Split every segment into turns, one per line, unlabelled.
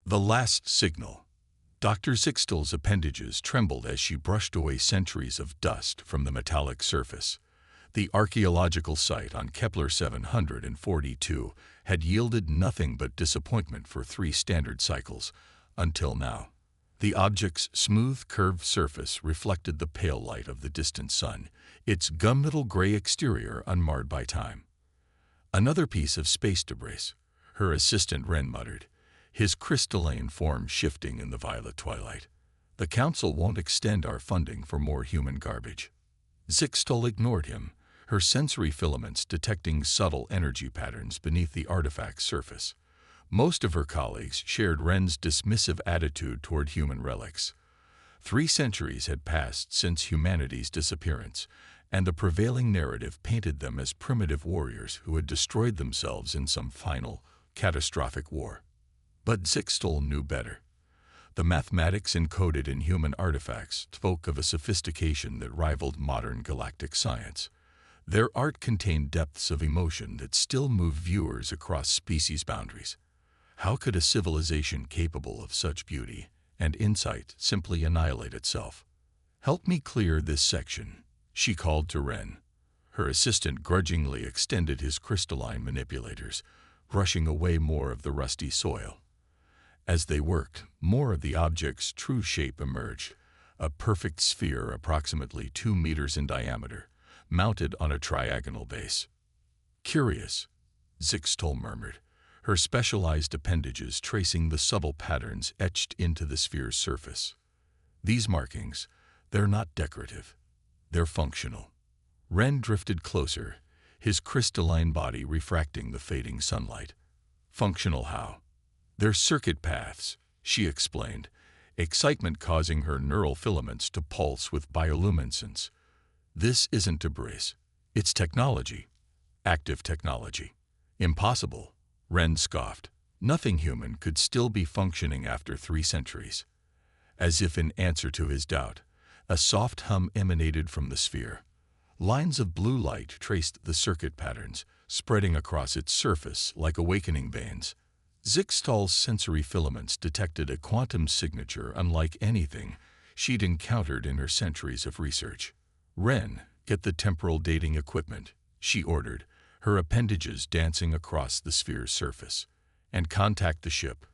The last signal. Dr. Zixtel's appendages trembled as she brushed away centuries of dust from the metallic surface. The archaeological site on Kepler 742 had yielded nothing but disappointment for 3 standard cycles, until now. The object's smooth, curved surface reflected the pale light of the distant sun, its gunmetal gray exterior unmarred by time. "Another piece of space debris," her assistant Wren muttered, his crystalline form shifting in the violet twilight. "The Council won't extend our funding for more human garbage." Zixtel ignored him, her sensory filaments detecting subtle energy patterns beneath the artifact's surface. Most of her colleagues shared Wren's dismissive attitude toward human relics. 3 centuries had passed since humanity's disappearance, and the prevailing narrative painted them as primitive warriors who had destroyed themselves in some final, catastrophic war. But Zixtel knew better. The mathematics encoded in human artifacts spoke of a sophistication that rivaled modern galactic science. Their art contained depths of emotion that still moved viewers across species boundaries. How could a civilization capable of such beauty and insight simply annihilate itself? "Help me clear this section," she called to Wren. Her assistant grudgingly extended his crystalline manipulators, brushing away more of the rusty soil. As they worked, more of the object's true shape emerged, a perfect sphere approximately 2 meters in diameter, mounted on a triagonal base. "Curious," Zixtel murmured, her specialized appendages tracing the subtle patterns etched into the sphere's surface. "These markings, they're not decorative. They're functional." Wren drifted closer, his crystalline body refracting the fading sunlight. "Functional how?" "They're circuit paths," she explained, excitement causing her neural filaments to pulse with bioluminescence. "This isn't debris. It's technology. Active technology." "Impossible," Wren scoffed. Nothing human could still be functioning after 3 centuries. As if in answer to his doubt, a soft hum emanated from the sphere. Lines of blue light traced the circuit patterns, spreading across its surface like awakening veins. Zixtel's sensory filaments detected a quantum signature unlike anything she'd encountered in her centuries of research. "Wren, get the temporal dating equipment," she ordered, her appendages dancing across the sphere's surface. "And contact the ship.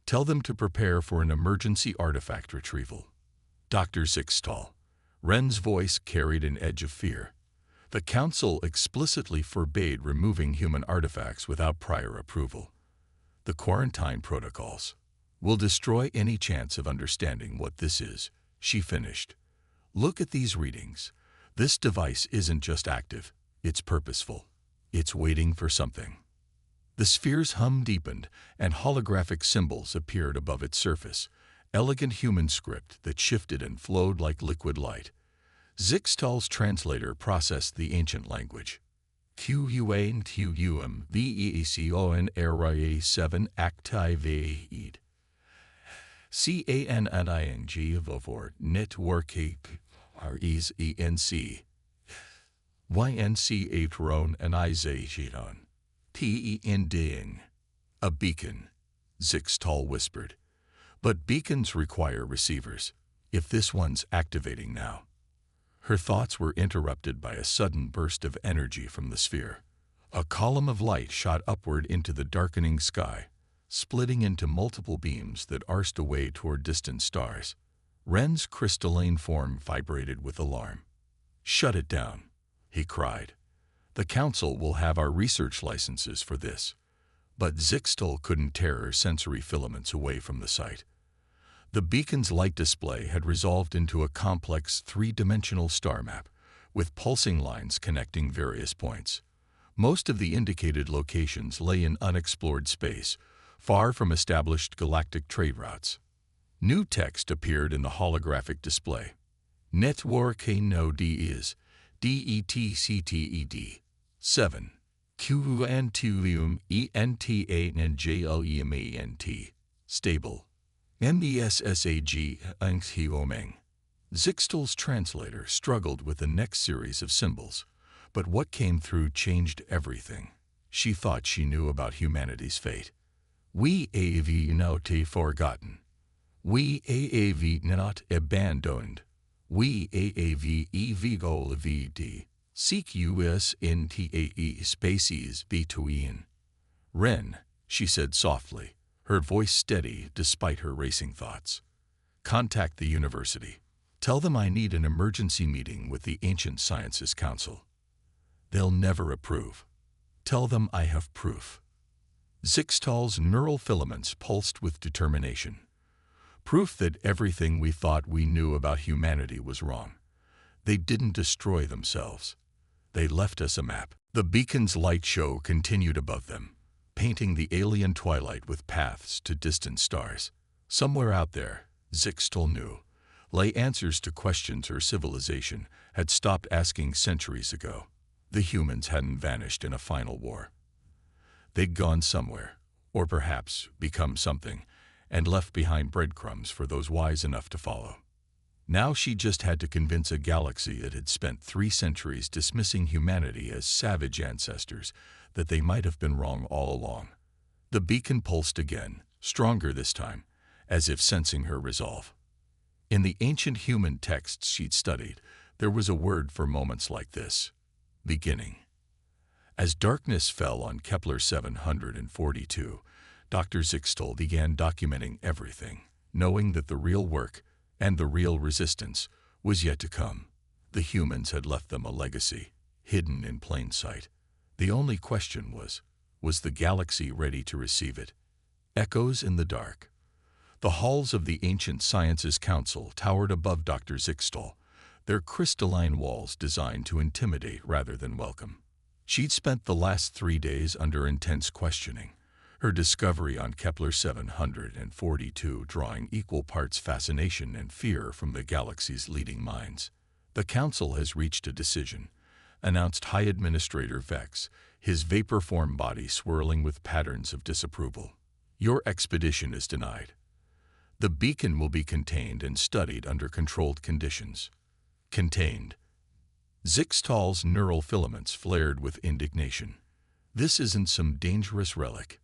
Tell them to prepare for an emergency artifact retrieval." "Dr. Zixtel." Wren's voice carried an edge of fear. "The Council explicitly forbade removing human artifacts without prior approval. The quarantine protocols will destroy any chance of understanding what this is," she finished. "Look at these readings. This device isn't just active, it's purposeful. It's waiting for something." The sphere's hum deepened, and holographic symbols appeared above its surface, elegant human script that shifted and flowed like liquid light. Zixtel's translator processed the ancient language. "QUANTUM VEACON 7 activated. CANNING vovor network RESENC. YNCA and TENDing. "A beacon," Zixtel whispered. "But beacons require receivers. If this one's activating now." Her thoughts were interrupted by a sudden burst of energy from the sphere. A column of light shot upward into the darkening sky, splitting into multiple beams that arced away toward distant stars. Wren's crystalline form vibrated with alarm. "Shut it down," he cried. "The Council will have our research licenses for this." But Zixtel couldn't tear her sensory filaments away from the site. The beacon's light display had resolved into a complex 3-dimensional star map, with pulsing lines connecting various points. Most of the indicated locations lay in unexplored space, far from established galactic trade routes. New text appeared in the holographic display. "Network node is DETCTED 7. QUANTUM ENTA stable. MESSAG Anxiomeng." Zixtel's translator struggled with the next series of symbols, but what came through changed everything. She thought she knew about humanity's fate. We have not forgotten. We have not abandoned. We have evolved. Seek us in the spaces between. Ren, she said softly, her voice steady despite her racing thoughts. Contact the university. Tell them I need an emergency meeting with the Ancient Sciences Council. They'll never approve. Tell them I have proof. Zixtal's neural filaments pulsed with determination. Proof that everything we thought we knew about humanity was wrong. They didn't destroy themselves. They left us a map. The beacon's light show continued above them, painting the alien twilight with paths to distant stars. Somewhere out there, Zixtal knew, lay answers to questions her civilization had stopped asking centuries ago. The humans hadn't vanished in a final war. They'd gone somewhere, or perhaps become something, and left behind breadcrumbs for those wise enough to follow. Now she just had to convince a galaxy that had spent 3 centuries dismissing humanity as savage ancestors that they might have been wrong all along. The beacon pulsed again, stronger this time, as if sensing her resolve. In the ancient human texts she'd studied, there was a word for moments like this: beginning. As darkness fell on Kepler 742, Dr. Zixtal began documenting everything, knowing that the real work and the real resistance was yet to come. The humans had left them a legacy, hidden in plain sight. The only question was the galaxy ready to receive it? Echoes in the dark. The halls of the Ancient Sciences Council towered above Dr. Zixtal, their crystalline walls designed to intimidate rather than welcome. She'd spent the last 3 days under intense questioning, her discovery on Kepler 742 drawing equal parts fascination and fear from the galaxy's leading minds. The Council has reached a decision, announced High Administrator Vex, his vapor-form body swirling with patterns of disapproval. Your expedition is denied. The beacon will be contained and studied under controlled conditions. Contained. Zixtal's neural filaments flared with indignation. This isn't some dangerous relic.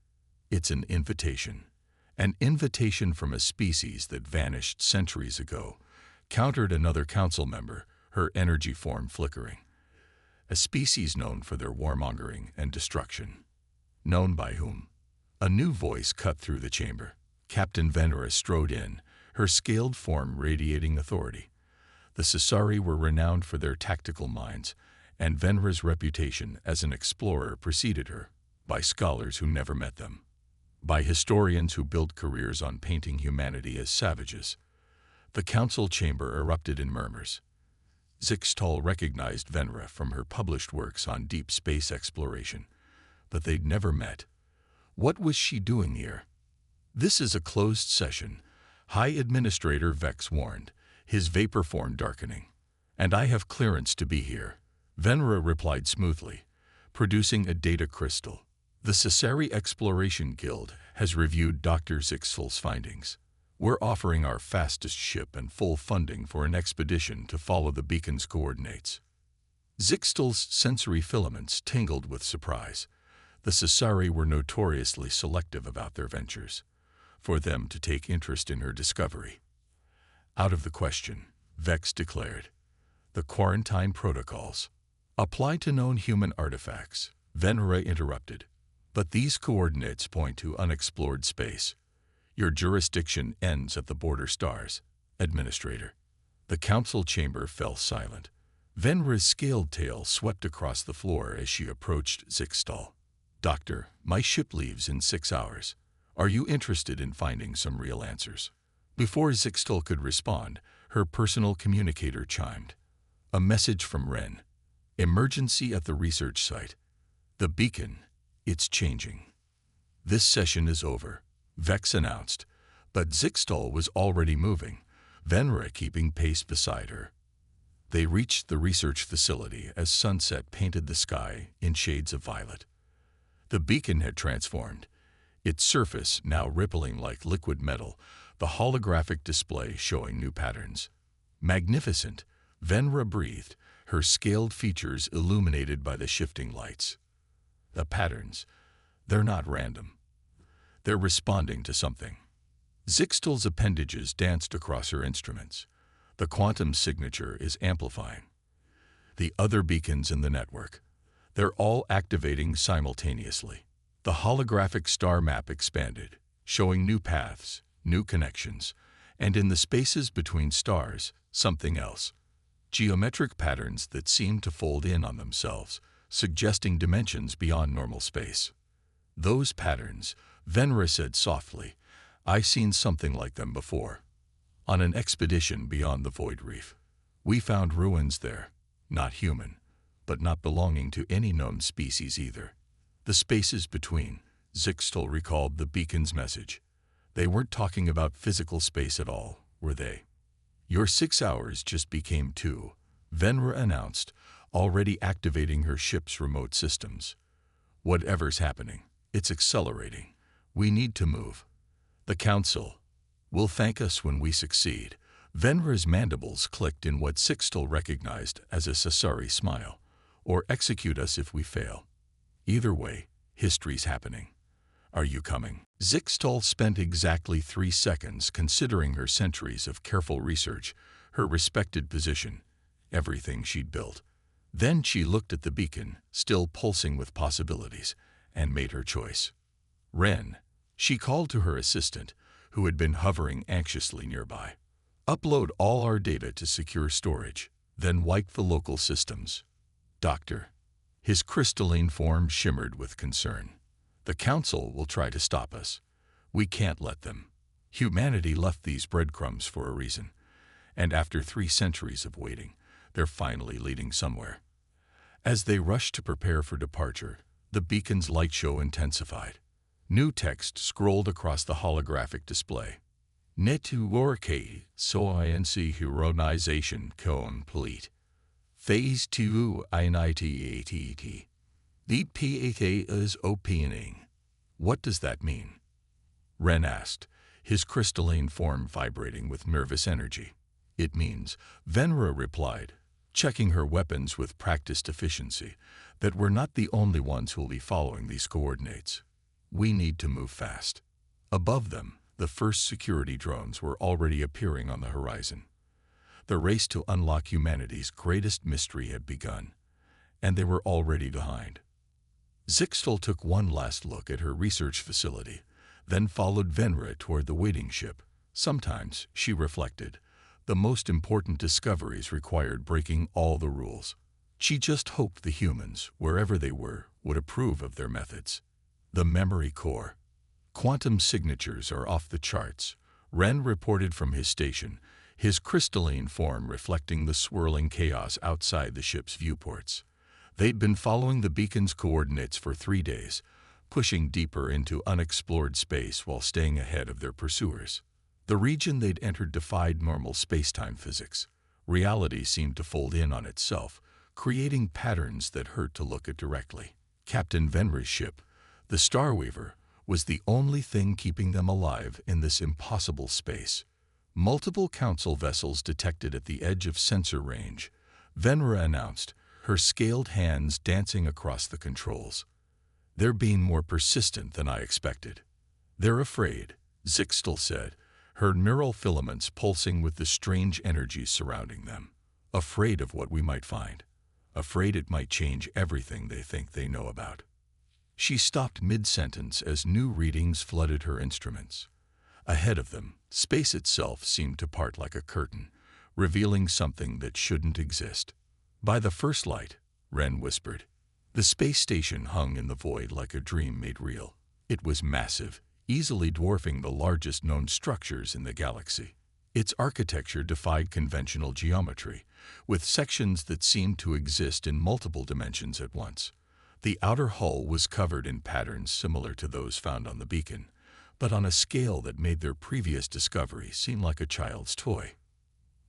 It's an invitation. An invitation from a species that vanished centuries ago, countered another council member, her energy form flickering. A species known for their warmongering and destruction. Known by whom? A new voice cut through the chamber. Captain Venera strode in, her scaled form radiating authority. The Sasari were renowned for their tactical minds, and Venera's reputation as an explorer preceded her, by scholars who never met them, by historians who built careers on painting humanity as savages. The council chamber erupted in murmurs. Zixtal recognized Venera from her published works on deep space exploration, but they'd never met. What was she doing here? This is a closed session, High Administrator Vex warned, his vapor form darkening. And I have clearance to be here, Venera replied smoothly, producing a data crystal. The Sasari Exploration Guild has reviewed Dr. Zixtal's findings. We're offering our fastest ship and full funding for an expedition to follow the beacon's coordinates. Zixtal's sensory filaments tingled with surprise. The Sasari were notoriously selective about their ventures. For them to take interest in her discovery. Out of the question, Vex declared. The quarantine protocols apply to known human artifacts, Venera interrupted. But these coordinates point to unexplored space. Your jurisdiction ends at the border stars, Administrator. The council chamber fell silent. Venera's scaled tail swept across the floor as she approached Zixtal. Doctor, my ship leaves in 6 hours. Are you interested in finding some real answers? Before Zixtal could respond, her personal communicator chimed. A message from Ren. Emergency at the research site. The beacon, it's changing. This session is over, Vex announced, but Zixtal was already moving, Venera keeping pace beside her. They reached the research facility as sunset painted the sky in shades of violet. The beacon had transformed, its surface now rippling like liquid metal, the holographic display showing new patterns. Magnificent, Venera breathed, her scaled features illuminated by the shifting lights. The patterns, they're not random. They're responding to something. Zixtal's appendages danced across her instruments. The quantum signature is amplifying. The other beacons in the network, they're all activating simultaneously. The holographic star map expanded, showing new paths, new connections, and in the spaces between stars, something else. Geometric patterns that seemed to fold in on themselves, suggesting dimensions beyond normal space. Those patterns, Venra said softly, I've seen something like them before. On an expedition beyond the Void Reef. We found ruins there, not human, but not belonging to any known species either. The spaces between, Zixtal recalled the beacon's message. They weren't talking about physical space at all, were they? Your 6 hours just became 2, Venra announced, already activating her ship's remote systems. Whatever's happening, it's accelerating. We need to move. The Council will thank us when we succeed. Venra's mandibles clicked in what Zixtal recognized as a Sasari smile, or execute us if we fail. Either way, history's happening. Are you coming? Zixtal spent exactly 3 seconds considering her centuries of careful research, her respected position, everything she'd built. Then she looked at the beacon, still pulsing with possibilities, and made her choice. Ren, she called to her assistant, who had been hovering anxiously nearby. Upload all our data to secure storage, then wipe the local systems. Doctor. His crystalline form shimmered with concern. The Council will try to stop us. We can't let them. Humanity left these breadcrumbs for a reason, and after 3 centuries of waiting, they're finally leading somewhere. As they rushed to prepare for departure, the beacon's light show intensified. New text scrolled across the holographic display. Network science humanization complete. Phase 2 initiated. The PAT is opening. What does that mean? Ren asked, his crystalline form vibrating with nervous energy. It means, Venra replied, checking her weapons with practiced efficiency, that we're not the only ones who'll be following these coordinates. We need to move fast. Above them, the first security drones were already appearing on the horizon. The race to unlock humanity's greatest mystery had begun, and they were already behind. Zixtal took one last look at her research facility, then followed Venra toward the waiting ship. Sometimes, she reflected, the most important discoveries required breaking all the rules. She just hoped the humans, wherever they were, would approve of their methods. The memory core. Quantum signatures are off the charts, Ren reported from his station, his crystalline form reflecting the swirling chaos outside the ship's viewports. They'd been following the beacon's coordinates for 3 days, pushing deeper into unexplored space while staying ahead of their pursuers. The region they'd entered defied normal spacetime physics. Reality seemed to fold in on itself, creating patterns that hurt to look at directly. Captain Venra's ship, the Starweaver, was the only thing keeping them alive in this impossible space. Multiple Council vessels detected at the edge of sensor range, Venra announced, her scaled hands dancing across the controls. They're being more persistent than I expected. They're afraid, Zixtal said, her neural filaments pulsing with the strange energies surrounding them. Afraid of what we might find. Afraid it might change everything they think they know about. She stopped mid-sentence as new readings flooded her instruments. Ahead of them, space itself seemed to part like a curtain, revealing something that shouldn't exist. By the first light, Ren whispered. The space station hung in the void like a dream made real. It was massive, easily dwarfing the largest known structures in the galaxy. Its architecture defied conventional geometry, with sections that seemed to exist in multiple dimensions at once. The outer hull was covered in patterns similar to those found on the beacon, but on a scale that made their previous discovery seem like a child's toy.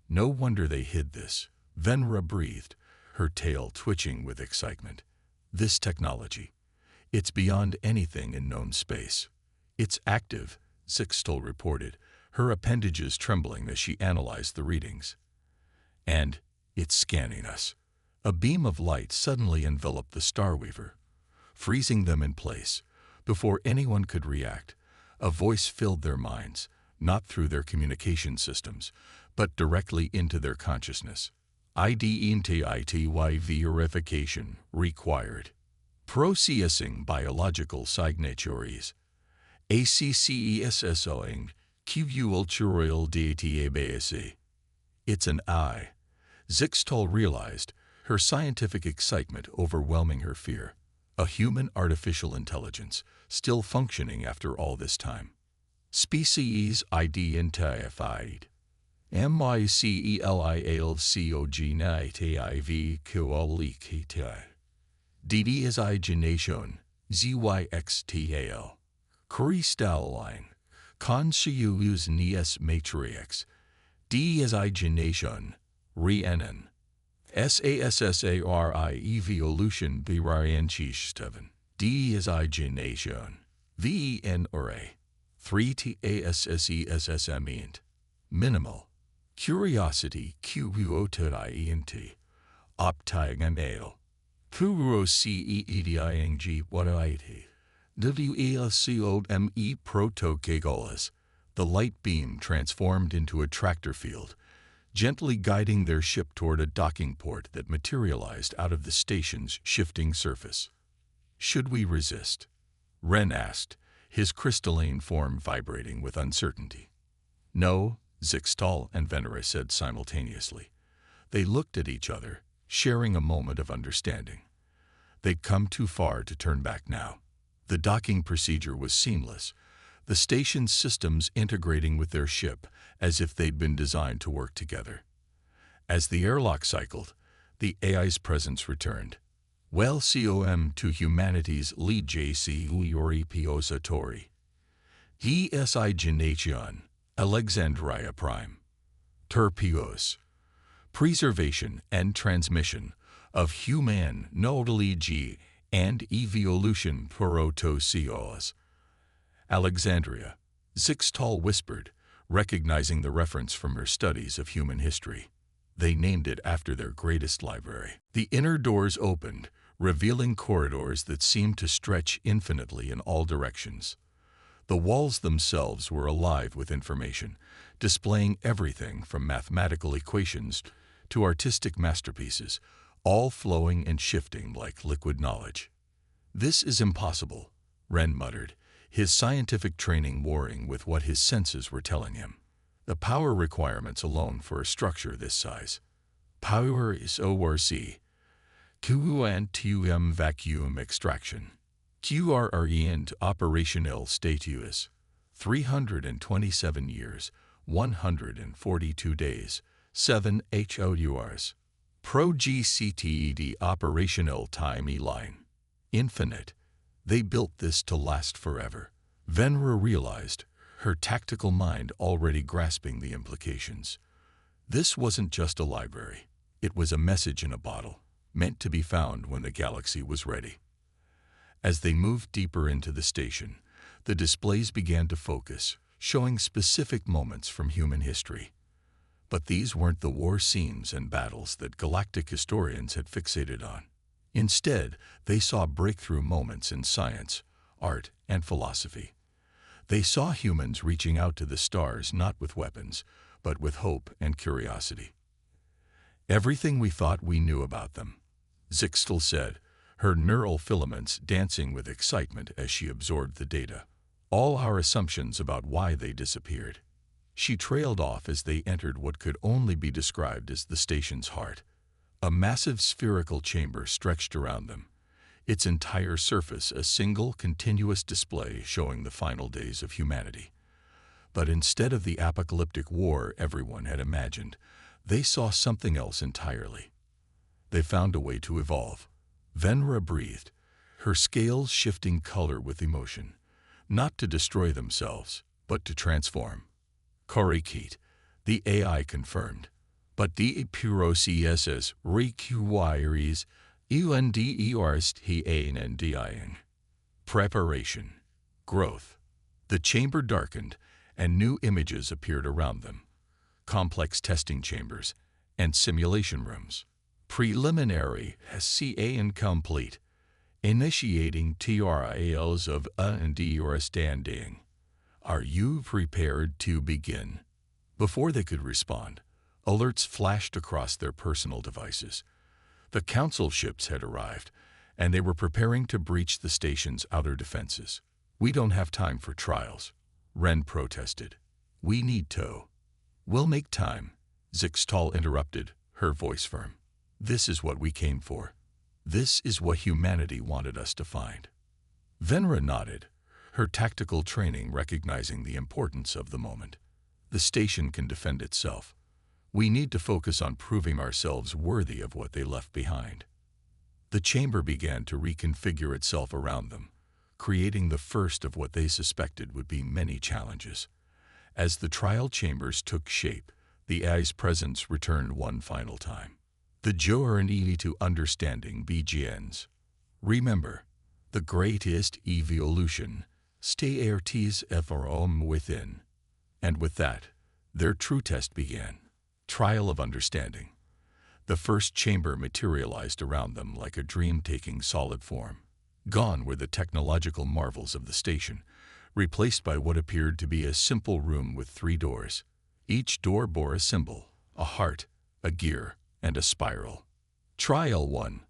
No wonder they hid this, Venra breathed, her tail twitching with excitement. This technology, it's beyond anything in known space. It's active, Zixtal reported, her appendages trembling as she analyzed the readings. And it's scanning us. A beam of light suddenly enveloped the Starweaver, freezing them in place. Before anyone could react, A voice filled their minds, not through their communication systems, but directly into their consciousness. Identity verification required. Processing biological signatures. ACCESSOing cultural database. It's an I. Zixtal realized, her scientific excitement overwhelming her fear. A human artificial intelligence, still functioning after all this time. Species identified. MICELIALCOGNITIV DDISIGenation ZYXTAL Crystalline Conscious Nies Matrix DDISIgenation Rhiannon SASSARI Evolution Birianchisteven DDISIgenation VENRA 3TASSESSMENT Minimal Curiosity QUOTIENT Optiganale Puroceeding Wadaiti WELCOME Protocagolas. The light beam transformed into a tractor field, gently guiding their ship toward a docking port that materialized out of the station's shifting surface. Should we resist? Ren asked, his crystalline form vibrating with uncertainty. No, Zixtal and Venera said simultaneously. They looked at each other, sharing a moment of understanding. They'd come too far to turn back now. The docking procedure was seamless, the station's systems integrating with their ship as if they'd been designed to work together. As the airlock cycled, the AI's presence returned. Welcome to humanity's lead JC Uyori Piosatori. Designation, Alexandria Prime. Terpios. Preservation and transmission of human knowledge and evolution protocios. Alexandria, Zixtal whispered, recognizing the reference from her studies of human history. They named it after their greatest library. The inner doors opened, revealing corridors that seemed to stretch infinitely in all directions. The walls themselves were alive with information, displaying everything from mathematical equations to artistic masterpieces, all flowing and shifting like liquid knowledge. "This is impossible," Ren muttered, his scientific training warring with what his senses were telling him. The power requirements alone for a structure this size. Power is ORC. QUANTUM vacuum extraction. QRRENT operational status. 327 years, 142 days, 7 HOURs. Pro-GCTED operational time line. Infinite. They built this to last forever. Venera realized, her tactical mind already grasping the implications. This wasn't just a library. It was a message in a bottle, meant to be found when the galaxy was ready. As they moved deeper into the station, the displays began to focus, showing specific moments from human history. But these weren't the war scenes and battles that galactic historians had fixated on. Instead, they saw breakthrough moments in science, art, and philosophy. They saw humans reaching out to the stars not with weapons, but with hope and curiosity. "Everything we thought we knew about them," Zixtal said, her neural filaments dancing with excitement as she absorbed the data. "All our assumptions about why they disappeared." She trailed off as they entered what could only be described as the station's heart. A massive spherical chamber stretched around them, its entire surface a single continuous display showing the final days of humanity. But instead of the apocalyptic war everyone had imagined, they saw something else entirely. They found a way to evolve. Venera breathed, her scales shifting color with emotion, not to destroy themselves, but to transform. Korikit, the AI confirmed. But the processes requires UNDERSTANDING. Preparation. Growth. The chamber darkened, and new images appeared around them. Complex testing chambers and simulation rooms. Preliminary SCA incomplete. Initiating trials of understanding. Are you prepared to begin? Before they could respond, alerts flashed across their personal devices. The council ships had arrived, and they were preparing to breach the station's outer defenses. We don't have time for trials, Ren protested. We need to. We'll make time, Zixtal interrupted, her voice firm. This is what we came for. This is what humanity wanted us to find. Venra nodded, her tactical training recognizing the importance of the moment. The station can defend itself. We need to focus on proving ourselves worthy of what they left behind. The chamber began to reconfigure itself around them, creating the first of what they suspected would be many challenges. As the trial chambers took shape, the AI's presence returned one final time. The journey to understanding begins. Remember, the greatest evolution starts from within. And with that, their true test began. Trial of understanding. The first chamber materialized around them like a dream taking solid form. Gone were the technological marvels of the station, replaced by what appeared to be a simple room with 3 doors. Each door bore a symbol, a heart, a gear, and a spiral. Trial 1.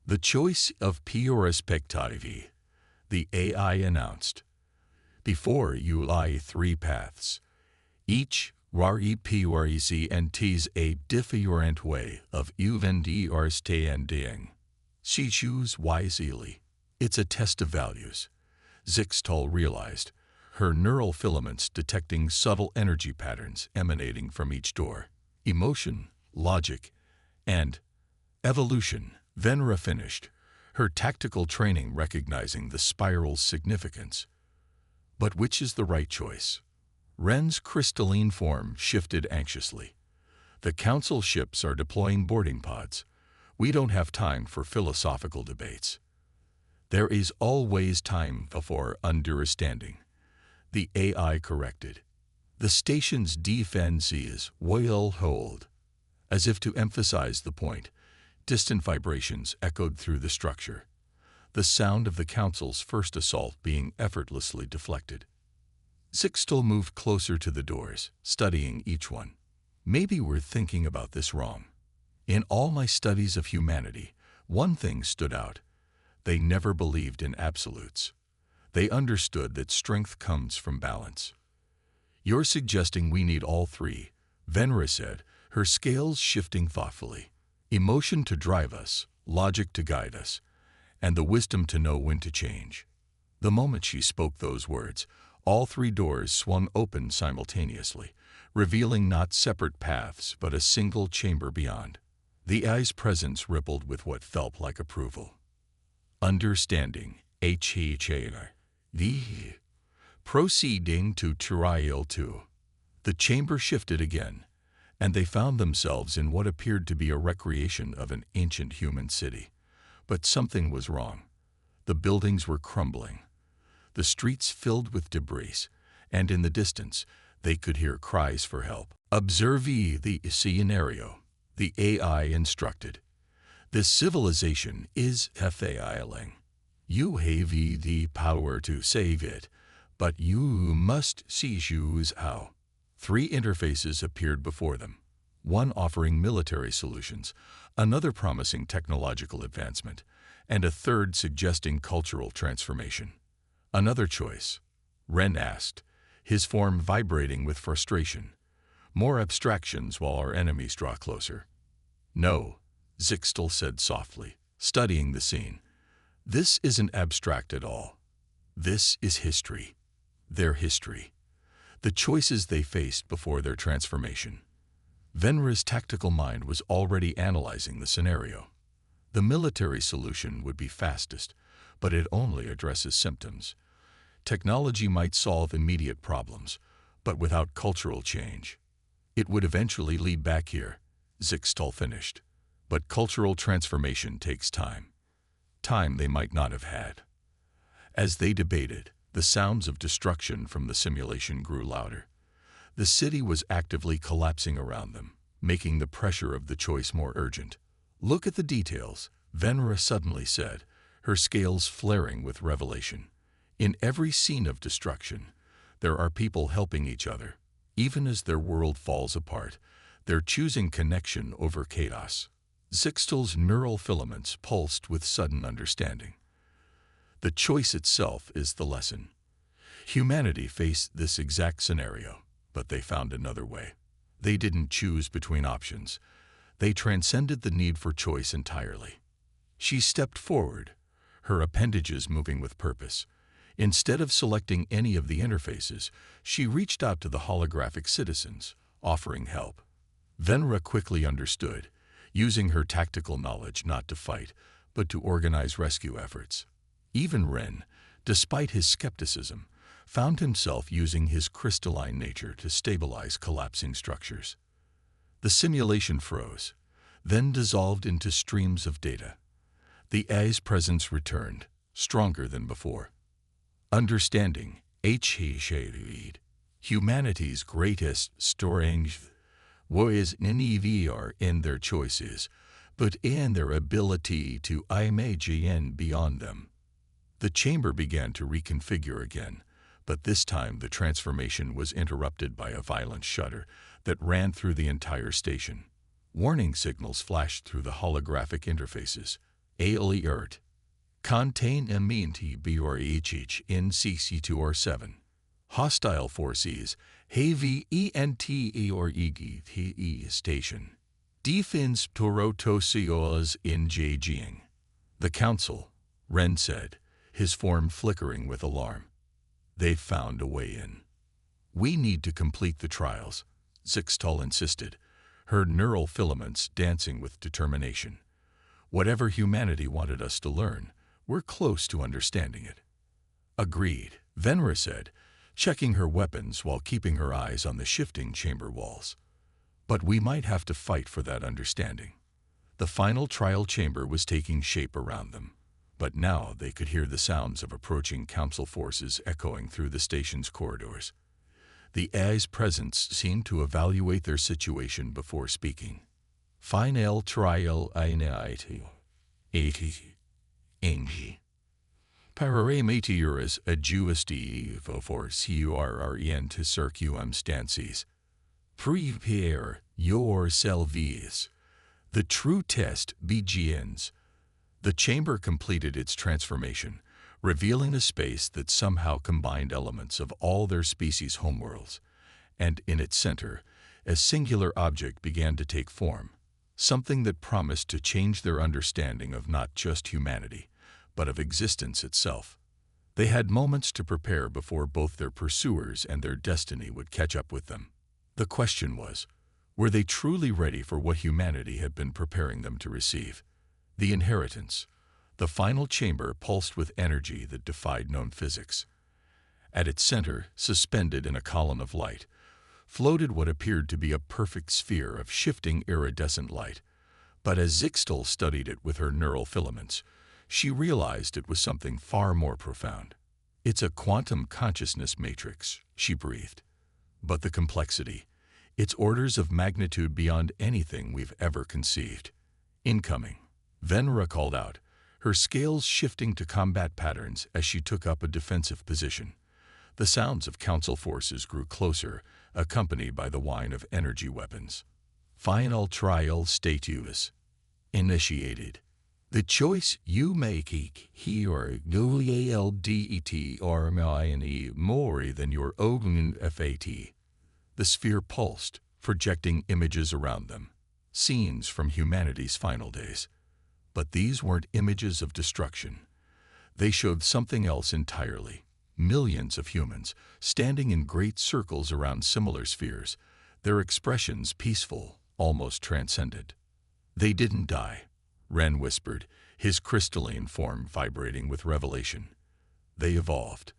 The choice of pure perspective. The AI announced. Before you lie 3 paths. Each represents a different way of understanding. She choose wisely. It's a test of values, Zixtal realized, her neural filaments detecting subtle energy patterns emanating from each door. Emotion, logic, and evolution, Venra finished, her tactical training recognizing the spiral's significance. But which is the right choice? Ren's crystalline form shifted anxiously. The council ships are deploying boarding pods. We don't have time for philosophical debates. There is always time for understanding, the AI corrected. The station's defenses will hold. As if to emphasize the point, distant vibrations echoed through the structure, the sound of the council's first assault being effortlessly deflected. Zixtal moved closer to the doors, studying each one. Maybe we're thinking about this wrong. In all my studies of humanity, one thing stood out. They never believed in absolutes. They understood that strength comes from balance. You're suggesting we need all 3, Venra said, her scales shifting thoughtfully. Emotion to drive us, logic to guide us, and the wisdom to know when to change. The moment she spoke those words, all 3 doors swung open simultaneously, revealing not separate paths but a single chamber beyond. The AI's presence rippled with what felt like approval. Understanding, HFY. The proceeding to trial 2. The chamber shifted again, and they found themselves in what appeared to be a recreation of an ancient human city. But something was wrong. The buildings were crumbling, the streets filled with debris, and in the distance, they could hear cries for help. Observe the scenario, the AI instructed. This civilization is failing. You have the power to save it, but you must choose how. 3 interfaces appeared before them, one offering military solutions, another promising technological advancement, and a third suggesting cultural transformation. Another choice, Ren asked, his form vibrating with frustration. More abstractions while our enemies draw closer. No, Zixtal said softly, studying the scene. This isn't abstract at all. This is history. Their history. The choices they faced before their transformation. Venra's tactical mind was already analyzing the scenario. The military solution would be fastest, but it only addresses symptoms. Technology might solve immediate problems, but without cultural change. It would eventually lead back here, Zixtal finished. But cultural transformation takes time. Time they might not have had. As they debated, the sounds of destruction from the simulation grew louder. The city was actively collapsing around them, making the pressure of the choice more urgent. Look at the details, Venra suddenly said, her scales flaring with revelation. In every scene of destruction, There are people helping each other. Even as their world falls apart, they're choosing connection over chaos. Zixtal's neural filaments pulsed with sudden understanding. The choice itself is the lesson. Humanity faced this exact scenario, but they found another way. They didn't choose between options. They transcended the need for choice entirely. She stepped forward, her appendages moving with purpose. Instead of selecting any of the interfaces, she reached out to the holographic citizens, offering help. Venra quickly understood, using her tactical knowledge not to fight, but to organize rescue efforts. Even Ren, despite his skepticism, found himself using his crystalline nature to stabilize collapsing structures. The simulation froze, then dissolved into streams of data. The AI's presence returned, stronger than before. Understanding, HFY, humanity's greatest strength, was not in their choices, but in their ability to imagine beyond them. The chamber began to reconfigure again, but this time the transformation was interrupted by a violent shudder that ran through the entire station. Warning signals flashed through the holographic interfaces. Alert. Contain immunity BRHH in CC2 or 7. Hostile forces, heavy ENT or EGTE station. Defense Torotosios in Beijing. The council, Ren said, his form flickering with alarm. They've found a way in. We need to complete the trials, Zixtal insisted, her neural filaments dancing with determination. Whatever humanity wanted us to learn, we're close to understanding it. Agreed, Venra said, checking her weapons while keeping her eyes on the shifting chamber walls. But we might have to fight for that understanding. The final trial chamber was taking shape around them, but now they could hear the sounds of approaching council forces echoing through the station's corridors. The AI's presence seemed to evaluate their situation before speaking. Final trial ingenuity. Parare meteoris adjusti for current to circumstances. Prepare yourselves. The true test begins. The chamber completed its transformation, revealing a space that somehow combined elements of all their species' homeworlds, and in its center, a singular object began to take form, something that promised to change their understanding of not just humanity, but of existence itself. They had moments to prepare before both their pursuers and their destiny would catch up with them. The question was, were they truly ready for what humanity had been preparing them to receive? The inheritance. The final chamber pulsed with energy that defied known physics. At its center, suspended in a column of light, floated what appeared to be a perfect sphere of shifting iridescent light. But as Zixtal studied it with her neural filaments, she realized it was something far more profound. It's a quantum consciousness matrix, she breathed. But the complexity, it's orders of magnitude beyond anything we've ever conceived. Incoming. Venra called out, her scales shifting to combat patterns as she took up a defensive position. The sounds of council forces grew closer, accompanied by the whine of energy weapons. Final trial status initiated. The choice you make here GLDET or mine more than your own FAT. The sphere pulsed, projecting images around them, scenes from humanity's final days. But these weren't images of destruction. They showed something else entirely. Millions of humans, standing in great circles around similar spheres, their expressions peaceful, almost transcendent. They didn't die, Ren whispered, his crystalline form vibrating with revelation. They evolved.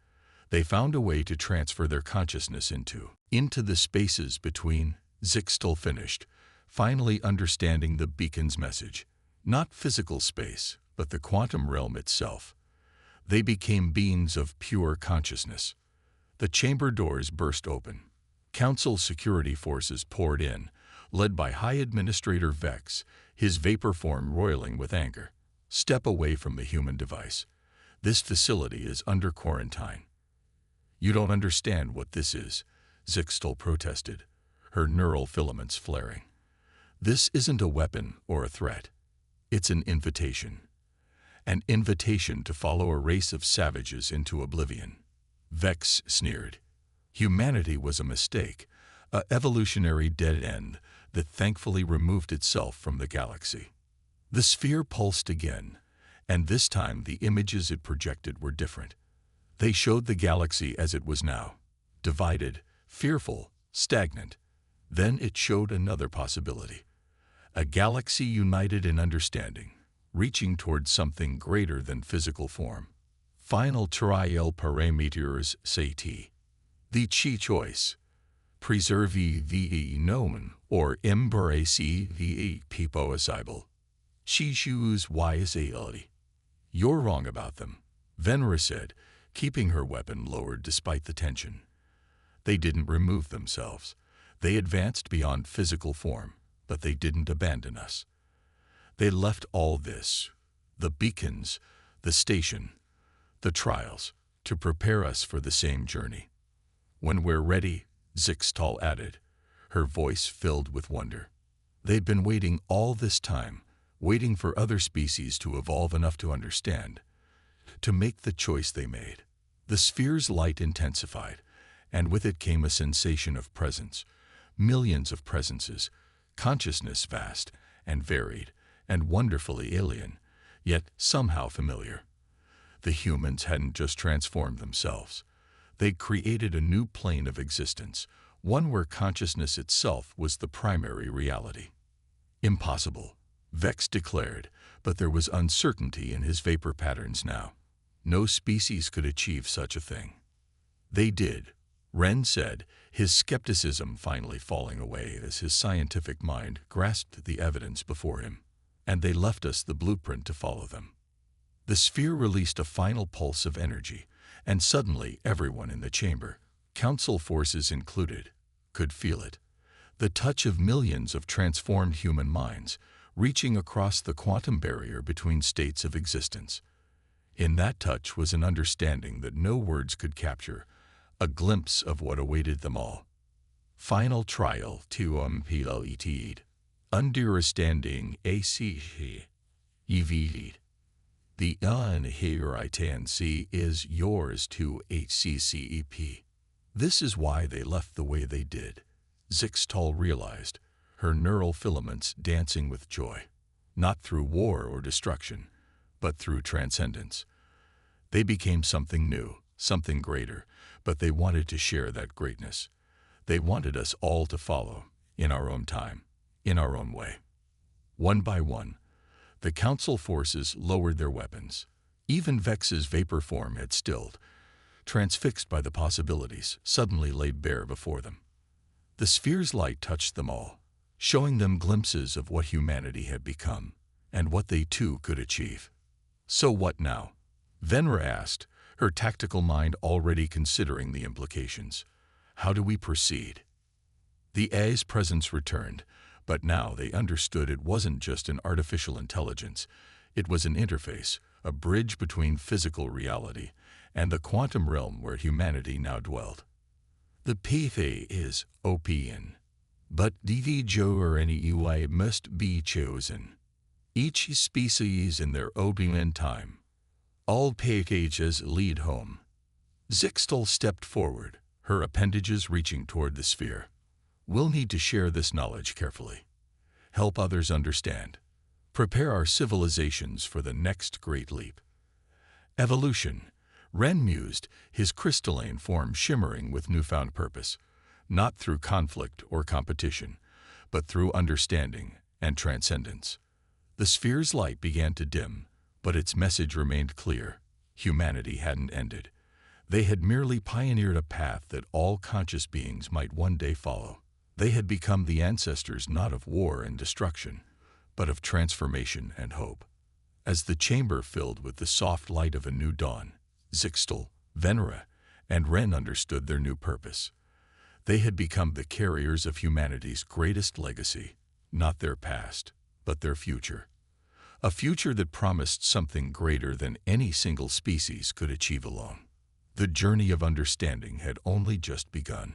They found a way to transfer their consciousness into the spaces between. Zixtal finished, finally understanding the beacon's message. Not physical space, but the quantum realm itself. They became beings of pure consciousness. The chamber doors burst open. Council security forces poured in, led by High Administrator Vex, his vapor form roiling with anger. Step away from the human device. This facility is under quarantine. "You don't understand what this is," Zixtal protested, her neural filaments flaring. "This isn't a weapon or a threat. It's an invitation. An invitation to follow a race of savages into oblivion." Vex sneered. Humanity was a mistake, a evolutionary dead end that thankfully removed itself from the galaxy. The sphere pulsed again, and this time the images it projected were different. They showed the galaxy as it was now, divided, fearful, stagnant. Then it showed another possibility. A galaxy united in understanding, reaching towards something greater than physical form. Final trial parameters sati. The chi choice. Preserve the known, or embrace the possible. She choose wisely. "You're wrong about them," Venra said, keeping her weapon lowered despite the tension. "They didn't remove themselves. They advanced beyond physical form, but they didn't abandon us. They left all this, the beacons, the station, the trials, to prepare us for the same journey. When we're ready," Zixtal added, her voice filled with wonder. "They'd been waiting all this time, waiting for other species to evolve enough to understand, to make the choice they made." The sphere's light intensified, and with it came a sensation of presence, millions of presences, consciousness vast and varied and wonderfully alien, yet somehow familiar. The humans hadn't just transformed themselves. They'd created a new plane of existence, one where consciousness itself was the primary reality. "Impossible," Vex declared, but there was uncertainty in his vapor patterns now. No species could achieve such a thing. "They did," Ren said, his skepticism finally falling away as his scientific mind grasped the evidence before him. "And they left us the blueprint to follow them." The sphere released a final pulse of energy, and suddenly everyone in the chamber, council forces included, could feel it. The touch of millions of transformed human minds, reaching across the quantum barrier between states of existence. In that touch was an understanding that no words could capture, a glimpse of what awaited them all. Final trial to umpiled. Understanding ACC. EVD. The inheritance is yours to HCCEP. This is why they left the way they did, Zixtal realized, her neural filaments dancing with joy. Not through war or destruction, but through transcendence. They became something new, something greater, but they wanted to share that greatness. They wanted us all to follow, in our own time, in our own way. One by one, the council forces lowered their weapons. Even Vex's vapor form had stilled, transfixed by the possibilities suddenly laid bare before them. The sphere's light touched them all, showing them glimpses of what humanity had become, and what they too could achieve. "So what now?" Venra asked, her tactical mind already considering the implications. "How do we proceed?" The A's presence returned, but now they understood it wasn't just an artificial intelligence. It was an interface, a bridge between physical reality and the quantum realm where humanity now dwelled. "The path is open, but the journey must be chosen. Each species in their open time. All packages lead home." Zixtal stepped forward, her appendages reaching toward the sphere. "We'll need to share this knowledge carefully. Help others understand. Prepare our civilizations for the next great leap." "Evolution," Ren mused, his crystalline form shimmering with newfound purpose, not through conflict or competition, but through understanding and transcendence. The sphere's light began to dim, but its message remained clear. Humanity hadn't ended. They had merely pioneered a path that all conscious beings might one day follow. They had become the ancestors not of war and destruction, but of transformation and hope. As the chamber filled with the soft light of a new dawn, Zixtal, Venera, and Ren understood their new purpose. They had become the carriers of humanity's greatest legacy, not their past, but their future. A future that promised something greater than any single species could achieve alone. The journey of understanding had only just begun.